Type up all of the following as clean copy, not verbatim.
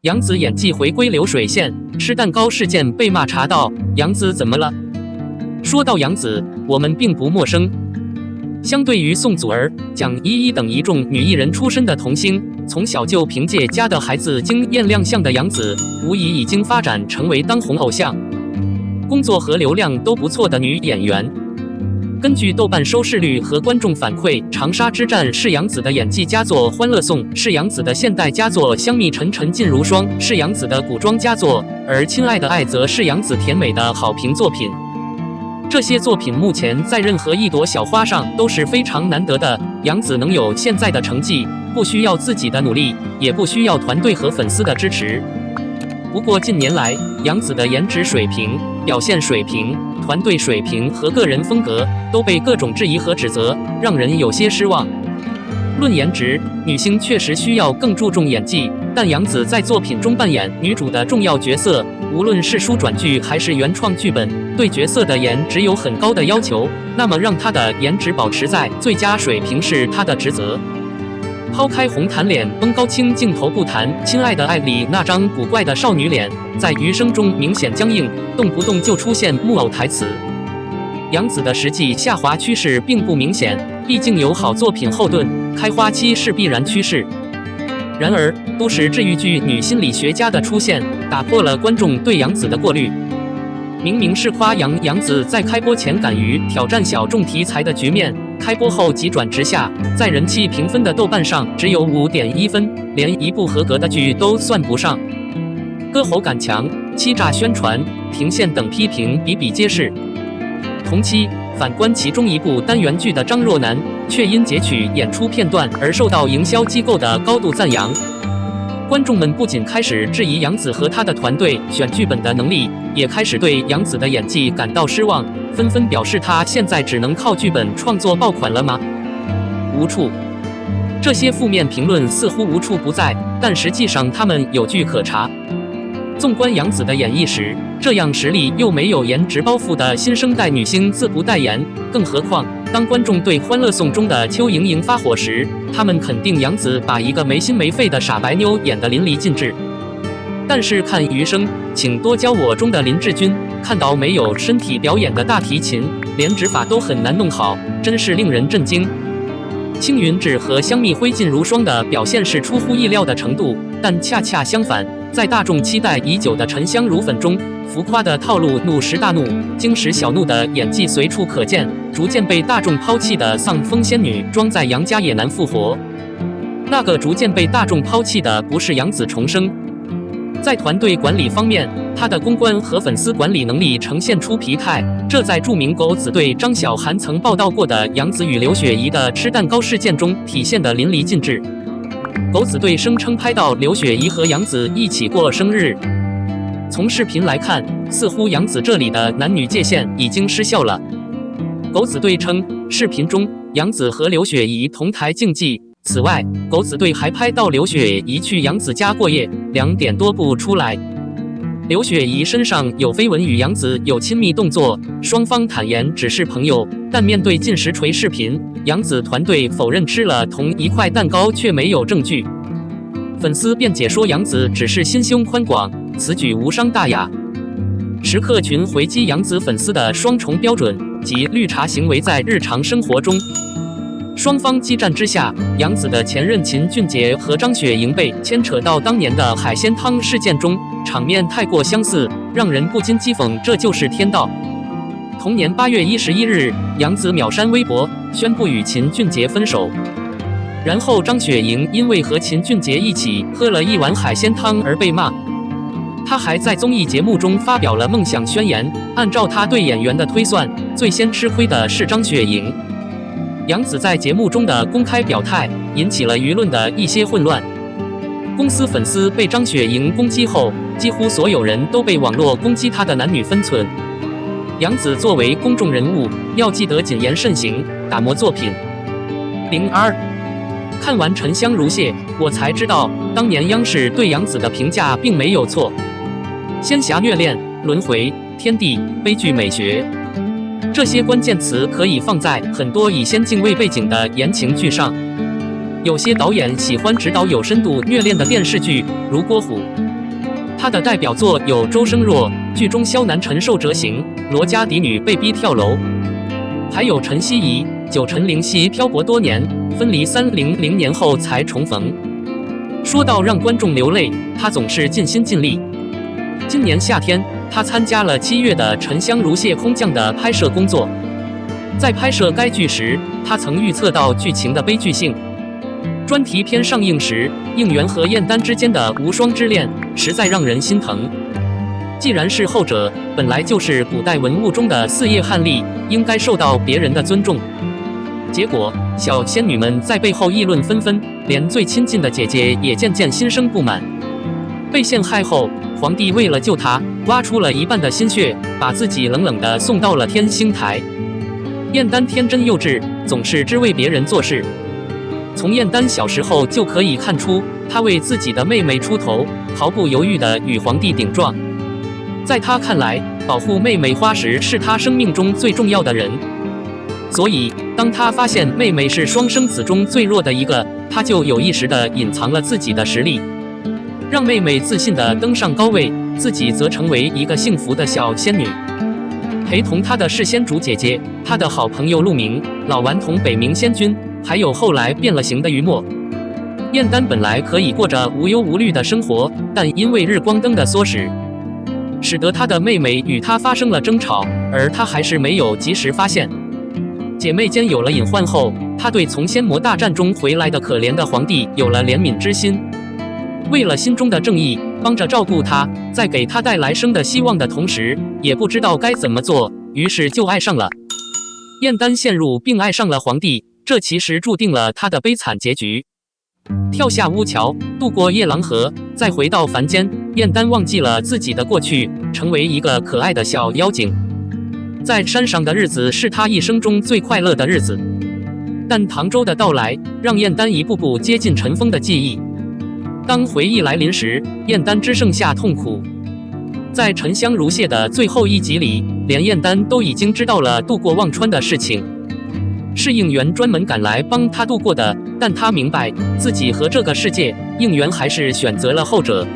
杨紫演技回归流水线，吃蛋糕事件被骂查到，杨紫怎么了？说到杨紫，我们并不陌生。相对于宋祖儿、蒋依依等一众女艺人出身的童星，从小就凭借《家的孩子》惊艳亮相的杨紫，无疑已经发展成为当红偶像、工作和流量都不错的女演员。根据豆瓣收视率和观众反馈，《长沙之战》是杨紫的演技佳作，《欢乐颂》是杨紫的现代佳作，《香蜜沉沉烬如霜》是杨紫的古装佳作，而《亲爱的爱》则是杨紫甜美的好评作品。这些作品目前在任何一朵小花上都是非常难得的。杨紫能有现在的成绩，不需要自己的努力，也不需要团队和粉丝的支持。不过近年来，杨紫的颜值水平、表现水平、团队水平和个人风格都被各种质疑和指责，让人有些失望。论颜值，女星确实需要更注重演技，但杨紫在作品中扮演女主的重要角色，无论是书转剧还是原创剧本，对角色的颜值有很高的要求，那么让她的颜值保持在最佳水平是她的职责。抛开红毯脸、绷高清镜头不谈，《亲爱的爱》里那张古怪的少女脸，在余生中明显僵硬，动不动就出现木偶台词。杨紫的实际下滑趋势并不明显，毕竟有好作品后盾，开花期是必然趋势。然而，都市治愈剧女心理学家的出现，打破了观众对杨紫的过滤。明明是夸杨紫在开播前敢于挑战小众题材的局面，开播后急转直下，在人气评分的豆瓣上只有5.1分，连一部合格的剧都算不上。歌喉感强、欺诈宣传、停线等批评比比皆是。同期，反观其中一部单元剧的张若楠，却因截取演出片段而受到营销机构的高度赞扬。观众们不仅开始质疑杨紫和她的团队选剧本的能力，也开始对杨紫的演技感到失望，纷纷表示她现在只能靠剧本创作爆款了吗？无处。这些负面评论似乎无处不在，但实际上他们有据可查。纵观杨紫的演艺史，这样实力又没有颜值包袱的新生代女星自不待言。更何况，当观众对《欢乐颂》中的邱莹莹发火时，他们肯定杨紫把一个没心没肺的傻白妞演得淋漓尽致。但是看余生，请多教我中的林志君，看到没有身体表演的大提琴，连指法都很难弄好，真是令人震惊。青云志和香蜜灰烬如霜的表现是出乎意料的程度，但恰恰相反，在大众期待已久的沉香如粉中，浮夸的套路怒时大怒、惊时小怒的演技随处可见，逐渐被大众抛弃的丧风仙女装在杨家也难复活。那个逐渐被大众抛弃的不是杨紫重生。在团队管理方面，她的公关和粉丝管理能力呈现出疲态，这在著名狗子队张小涵曾报道过的杨紫与刘雪怡的吃蛋糕事件中体现得淋漓尽致。狗子队声称拍到刘雪怡和杨紫一起过生日。从视频来看，似乎杨紫这里的男女界限已经失效了。狗子队称，视频中杨紫和刘雪怡同台竞技。此外，狗子队还拍到刘雪怡去杨紫家过夜，2点多不出来。刘雪怡身上有绯闻与杨紫有亲密动作，双方坦言只是朋友，但面对近实锤视频，杨紫团队否认吃了同一块蛋糕，却没有证据。粉丝辩解说杨紫只是心胸宽广，此举无伤大雅。食客群回击杨紫粉丝的双重标准及绿茶行为在日常生活中。双方激战之下，杨紫的前任秦俊杰和张雪莹被牵扯到当年的海鲜汤事件中，场面太过相似，让人不禁讥讽这就是天道。同年8月11日，杨紫秒删微博，宣布与秦俊杰分手。然后张雪莹因为和秦俊杰一起喝了一碗海鲜汤而被骂。她还在综艺节目中发表了梦想宣言，按照她对演员的推算，最先吃亏的是张雪莹。杨紫在节目中的公开表态引起了舆论的一些混乱。公司粉丝被张雪莹攻击后，几乎所有人都被网络攻击她的男女分寸。杨紫作为公众人物，要记得谨言慎行，打磨作品。02看完《沉香如屑》，我才知道当年央视对杨紫的评价并没有错。仙侠虐恋、轮回、天地、悲剧美学，这些关键词可以放在很多以仙境为背景的言情剧上。有些导演喜欢指导有深度虐恋的电视剧，如郭虎。他的代表作有《周生若》，剧中萧南陈受折刑，罗家嫡女被逼跳楼，还有陈希夷，九陈灵犀漂泊多年，分离300年后才重逢。说到让观众流泪，他总是尽心尽力。今年夏天，他参加了7月的《沉香如屑空降》的拍摄工作。在拍摄该剧时，他曾预测到剧情的悲剧性。专题片上映时，应援和燕丹之间的无双之恋实在让人心疼。既然是后者，本来就是古代文物中的四叶汉隶，应该受到别人的尊重。结果，小仙女们在背后议论纷纷，连最亲近的姐姐也渐渐心生不满。被陷害后，皇帝为了救她，挖出了一半的心血，把自己冷冷地送到了天星台。燕丹天真幼稚，总是只为别人做事。从燕丹小时候就可以看出，她为自己的妹妹出头，毫不犹豫地与皇帝顶撞。在她看来，保护妹妹花石是她生命中最重要的人。所以，当她发现妹妹是双生子中最弱的一个，她就有意识地隐藏了自己的实力，让妹妹自信地登上高位，自己则成为一个幸福的小仙女。陪同她的是仙主姐姐，她的好朋友陆明、老顽童北冥仙君，还有后来变了形的于墨。燕丹本来可以过着无忧无虑的生活，但因为日光灯的唆使得她的妹妹与她发生了争吵，而她还是没有及时发现。姐妹间有了隐患后，她对从仙魔大战中回来的可怜的皇帝有了怜悯之心。为了心中的正义，帮着照顾他，在给他带来生的希望的同时，也不知道该怎么做，于是就爱上了。燕丹陷入并爱上了皇帝，这其实注定了他的悲惨结局。跳下巫桥，渡过夜郎河，再回到凡间，燕丹忘记了自己的过去，成为一个可爱的小妖精。在山上的日子是他一生中最快乐的日子，但唐周的到来让燕丹一步步接近尘封的记忆。当回忆来临时，燕丹只剩下痛苦。在《沉香如屑》的最后一集里，连燕丹都已经知道了渡过忘川的事情，是应援专门赶来帮他渡过的，但他明白自己和这个世界，应援还是选择了后者，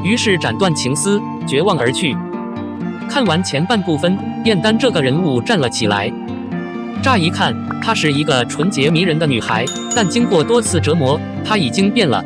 于是斩断情丝，绝望而去。看完前半部分，燕丹这个人物站了起来。乍一看，她是一个纯洁迷人的女孩，但经过多次折磨，她已经变了。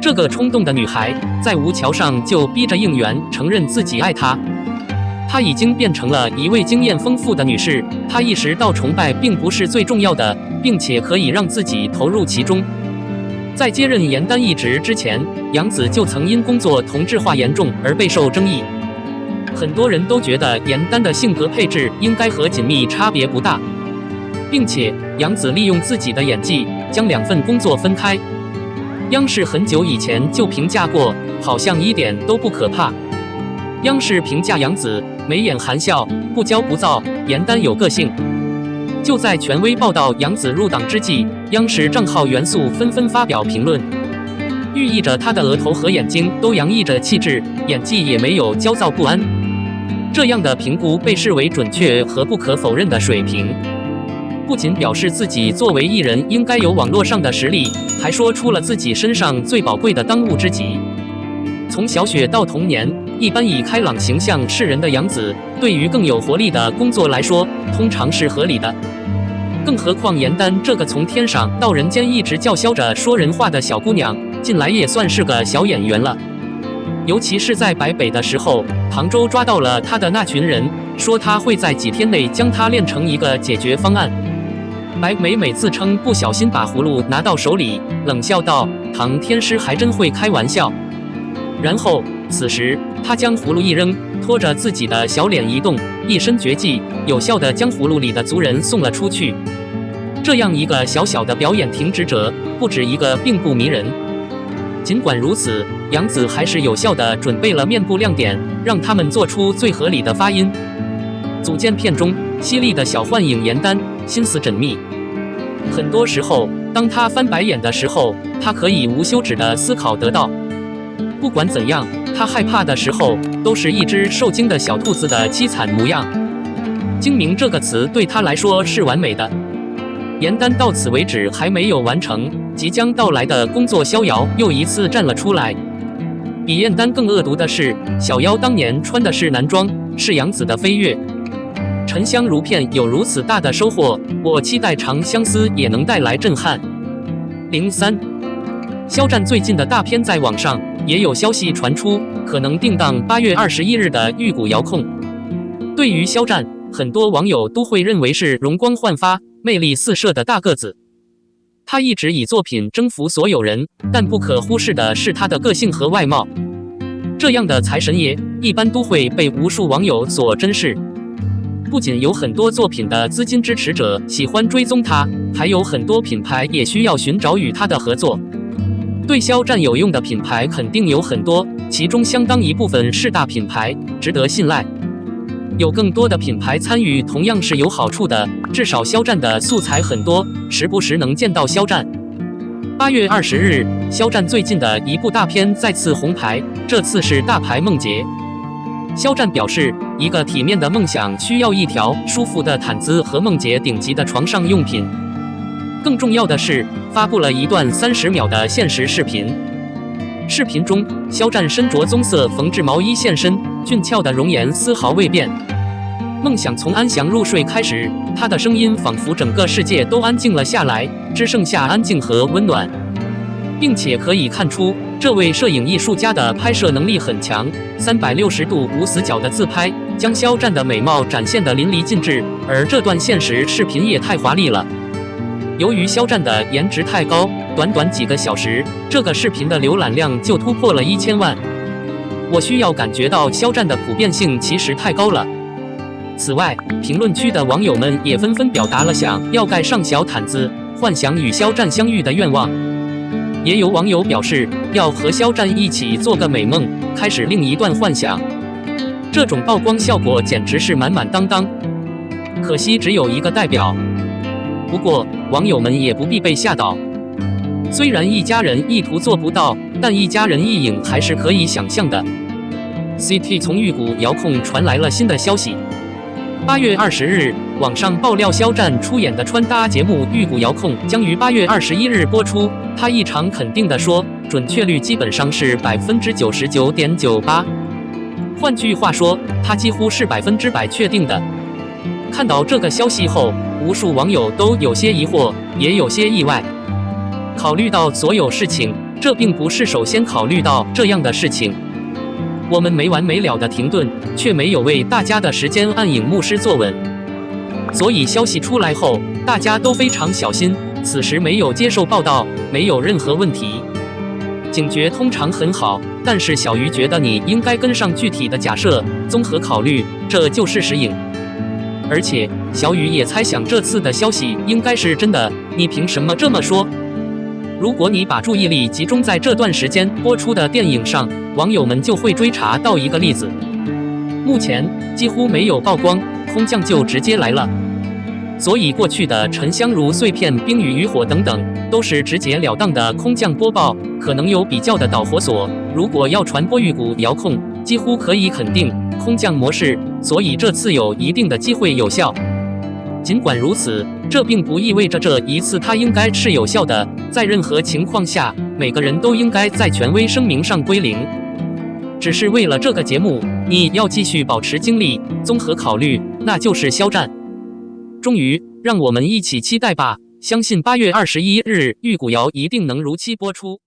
这个冲动的女孩在吴桥上就逼着应援承认自己爱她。她已经变成了一位经验丰富的女士，她意识到崇拜并不是最重要的，并且可以让自己投入其中。在接任严丹一职之前，杨紫就曾因工作同质化严重而备受争议。很多人都觉得严丹的性格配置应该和锦觅差别不大，并且杨紫利用自己的演技将2份工作分开。央视很久以前就评价过，好像一点都不可怕。央视评价杨紫眉眼含笑，不骄不躁，严丹有个性。就在权威报道杨紫入党之际，央视账号元素纷纷发表评论，寓意着她的额头和眼睛都洋溢着气质，演技也没有焦躁不安。这样的评估被视为准确和不可否认的水平。不仅表示自己作为艺人应该有网络上的实力，还说出了自己身上最宝贵的当务之急。从小雪到童年，一般以开朗形象示人的杨紫，对于更有活力的工作来说，通常是合理的。更何况严丹这个从天上到人间一直叫嚣着说人话的小姑娘，近来也算是个小演员了。尤其是在白北的时候，唐周抓到了她的那群人，说他会在几天内将她练成一个解决方案。白美美自称不小心把葫芦拿到手里，冷笑道：“唐天师还真会开玩笑。”然后，此时她将葫芦一扔，拖着自己的小脸一动，一身绝技，有效地将葫芦里的族人送了出去。这样一个小小的表演停止者，不止一个并不迷人。尽管如此，杨紫还是有效地准备了面部亮点，让他们做出最合理的发音。组件片中，犀利的小幻影严丹心思缜密。很多时候，当他翻白眼的时候，他可以无休止地思考得到。不管怎样，他害怕的时候，都是一只受惊的小兔子的凄惨模样。精明这个词对他来说是完美的。严丹到此为止还没有完成，即将到来的工作逍遥又一次站了出来。比燕丹更恶毒的是，小妖当年穿的是男装，是杨紫的飞跃。沉香如片有如此大的收获，我期待长相思也能带来震撼。03，肖战最近的大片在网上也有消息传出，可能定档8月21日的《玉骨遥控》。对于肖战，很多网友都会认为是容光焕发、魅力四射的大个子。他一直以作品征服所有人，但不可忽视的是他的个性和外貌。这样的财神爷一般都会被无数网友所珍视。不仅有很多作品的资金支持者喜欢追踪他，还有很多品牌也需要寻找与他的合作。对肖战有用的品牌肯定有很多，其中相当一部分是大品牌，值得信赖。有更多的品牌参与同样是有好处的，至少肖战的素材很多，时不时能见到肖战。8月20日，肖战最近的一部大片再次红牌，这次是大牌梦洁。肖战表示，一个体面的梦想需要一条舒服的毯子和梦洁顶级的床上用品。更重要的是，发布了一段30秒的限时视频。视频中，肖战身着棕色缝制毛衣现身，俊俏的容颜丝毫未变。梦想从安详入睡开始，他的声音仿佛整个世界都安静了下来，只剩下安静和温暖。并且可以看出，这位摄影艺术家的拍摄能力很强，360度无死角的自拍，将肖战的美貌展现得淋漓尽致。而这段限时视频也太华丽了。由于肖战的颜值太高，短短几个小时，这个视频的浏览量就突破了1000万。我需要感觉到肖战的普遍性其实太高了。此外，评论区的网友们也纷纷表达了想要盖上小毯子，幻想与肖战相遇的愿望。也有网友表示要和肖战一起做个美梦，开始另一段幻想。这种曝光效果简直是满满当当，可惜只有一个代表。不过网友们也不必被吓倒，虽然一家人意图做不到，但一家人一影还是可以想象的。CT 从玉骨遥控传来了新的消息。8月20日，网上爆料肖战出演的穿搭节目《玉骨遥控》将于8月21日播出。他异常肯定地说，准确率基本上是99.98%。换句话说，他几乎是100%确定的。看到这个消息后，无数网友都有些疑惑，也有些意外。考虑到所有事情，这并不是首先考虑到这样的事情。我们没完没了的停顿，却没有为大家的时间按影幕师坐稳。所以消息出来后，大家都非常小心，此时没有接受报道，没有任何问题。警觉通常很好，但是小鱼觉得你应该跟上具体的假设，综合考虑，这就是实影。而且小雨也猜想这次的消息应该是真的，你凭什么这么说？如果你把注意力集中在这段时间播出的电影上，网友们就会追查到一个例子。目前几乎没有曝光，空降就直接来了。所以过去的沉香如碎片、冰与渔火等等，都是直截了当的空降播报，可能有比较的导火索。如果要传播玉骨遥控，几乎可以肯定空降模式，所以这次有一定的机会有效。尽管如此，这并不意味着这一次它应该是有效的。在任何情况下，每个人都应该在权威声明上归零。只是为了这个节目，你要继续保持精力，综合考虑，那就是肖战。终于，让我们一起期待吧！相信8月21日，玉骨遥一定能如期播出。